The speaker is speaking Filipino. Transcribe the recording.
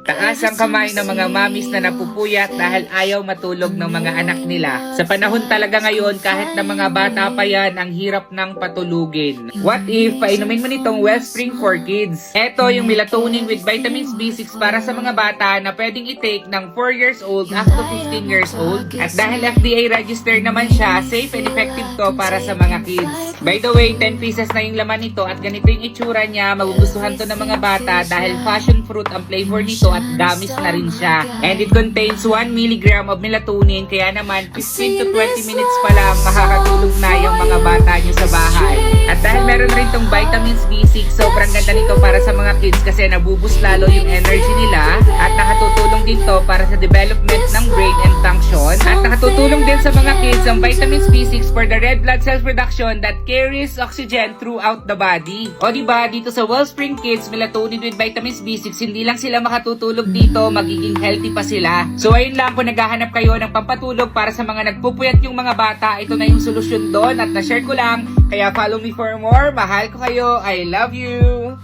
Taas ang kamay ng mga mamis na napupuyat dahil ayaw matulog ng mga anak nila. Sa panahon talaga ngayon, kahit na mga bata pa yan, ang hirap ng patulugin. What if painumin mo nitong Wellspring for Kids? Ito yung melatonin with vitamins B6 para sa mga bata na pwedeng i-take ng 4 years old up to 15 years old. At dahil FDA registered naman siya, safe and effective to para sa mga kids. By the way, 10 pieces na yung laman nito at ganito yung itsura niya. Magugustuhan to ng mga bata dahil passion fruit ang flavor nito at damis na rin siya. And it contains 1 mg of melatonin, kaya naman 15 to 20 minutes pa lang makakatulog na yung mga bata nyo sa bahay. At dahil meron rin tong vitamins B6, sobrang ganda nito para sa mga kids kasi nabuboost lalo yung energy nila at nakatutulong din to para sa development ng brain and function. At nakatutulong din sa mga kids ang vitamins B6 for the red blood cells production that carries oxygen throughout the body. O diba, dito sa Wellspring Kids Melatonin with vitamins B6, hindi lang sila makatutulog dito, magiging healthy pa sila. So ayun lang, kung naghahanap kayo ng pampatulog para sa mga nagpupuyat yung mga bata, ito na yung solusyon doon at na-share ko lang. Kaya follow me for more. Mahal ko kayo. I love you.